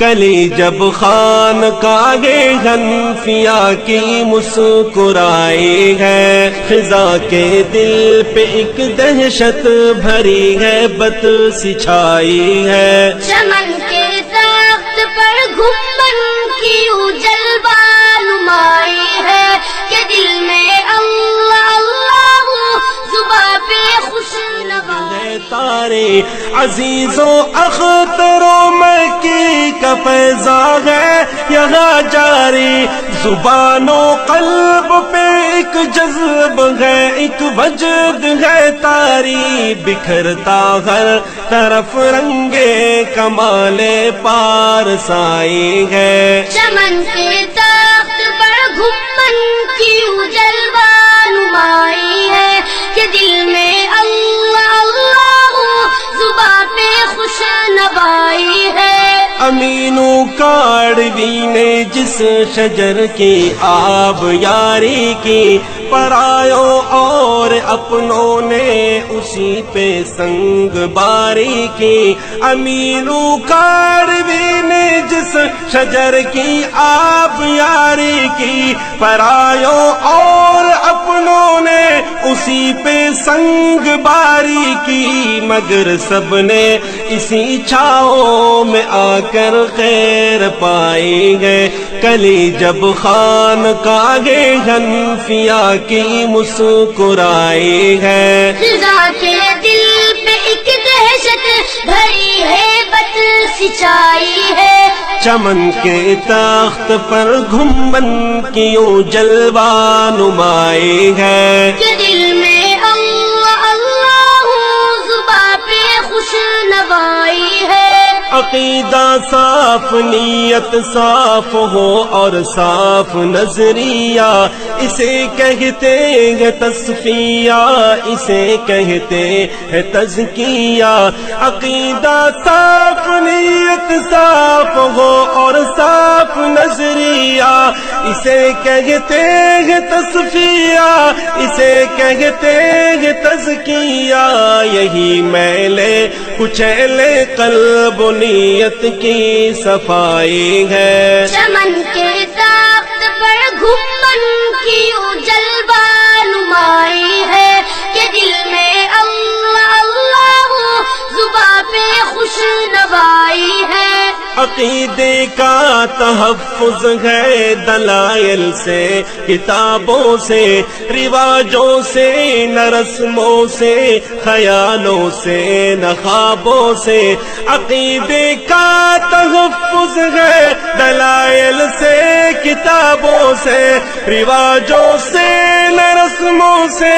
کلی جب خانقاہ حنفیہ کی مسکرائی ہے، خزاں کے دل پہ ایک دہشت بھری ہے، بت سی چھائی ہے۔ چمن کے درخت پر گھمن کی جلوہ نمائی ہے کہ دل میں اللہ اللہ زباں پہ خوش نوائی۔ تارے عزیزوں اختروں مکی کا فیضان ہے یہاں جاری، زبان و قلب پہ ایک جذب ہے، ایک وجد ہے طاری، بکھرتا ہر طرف رنگے کمال پارسائی ہے۔ چمن کے درخت پر گھمن کی جلوہ نمائی ہے کہ دل میں اللہ اللہ زباں پہ خوش نوائی ہے۔ امینو کاڑوی نے جس شجر کی آب یاری کی، پرایوں اور اپنوں نے اسی پہ سنگ باری کی۔ امینو کاڑوی نے جس شجر کی آب یاری کی، پرایوں اور اپنوں نے اسی پہ سنگ باری کی، مگر سب نے اسی چھاؤں میں آ کر خیر پائی ہے۔ کلی جب خانقاہ حنفیہ کی مسکرائی ہے، خزاں کے دل پہ ایک دہشت بھری ہے، بت سی چھائی ہے۔ چمن کے تخت پر گھمن کی جلوہ نمائی ہے کہ دل میں اللہ اللہ زباں پہ خوش نوائی ہے۔ عقیدہ صاف، نیت صاف ہو اور صاف نظریہ، اسے کہتے ہیں تصفیہ، اسے کہتے ہیں تزکیہ۔ عقیدہ صاف، نیت صاف ہو اور صاف نظریہ، اسے کہتے ہیں تصفیہ، اسے کہتے ہیں تزکیہ۔ یہی میلے کچیلے قلب نیت کی صفائی ہے۔ چمن کے درخت پر گھمن کی جلوہ نمائی ہے کہ دل میں اللہ اللہ زباں پہ خوش نوائی ہے۔ عقیدے کا تحفظ ہے دلائل سے، کتابوں سے، رواجوں سے، نہ رسموں سے، خیالوں سے، نہ خوابوں سے۔ عقیدے کا تحفظ ہے دلائل سے، کتابوں سے، رواجوں سے، نہ رسموں سے،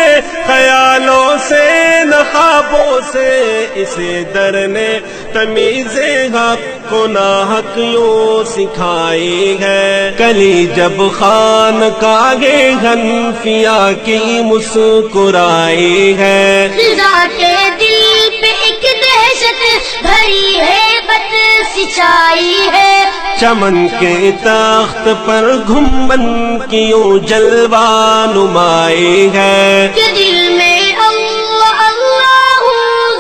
خیالوں سے، نہ خوابوں سے۔ اسے در نے تمیز حق کو ناحق یوں سکھائی ہے۔ کلی جب خانقاہ حنفیہ کی مسکرائی ہے، خزاں کے دل پہ ایک دہشت بھری ہے، بت سی چھائی ہے۔ چمن کے تخت پر گھمن کی جلوہ نمائی ہے کہ دل میں اللہ اللہ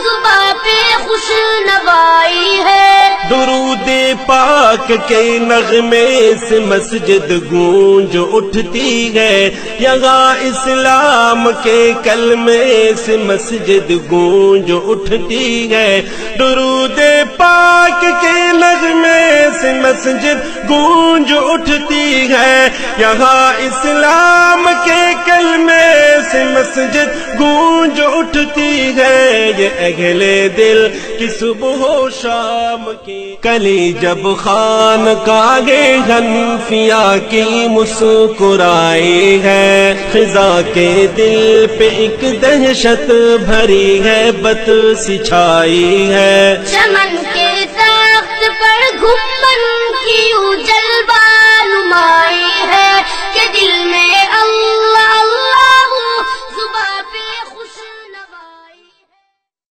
زباں پہ خوش نوائی ہے۔ درود پاک کے نغمے سے مسجد گونج اٹھتی ہے، یہاں اسلام کے کلمے سے مسجد گونج اٹھتی ہے۔ درود پاک کے نغمے سے مسجد گونج اٹھتی ہے، یہاں اسلام کے کلمے سے مسجد گونج اٹھتی ہے۔ یہ اہل دل کی صبح و شام کی، کلی جب خانقاہ حنفیہ کی مسکرائی ہے، خزاں کے دل پہ ایک دہشت بھری ہے، بت سی چھائی ہے۔ چمن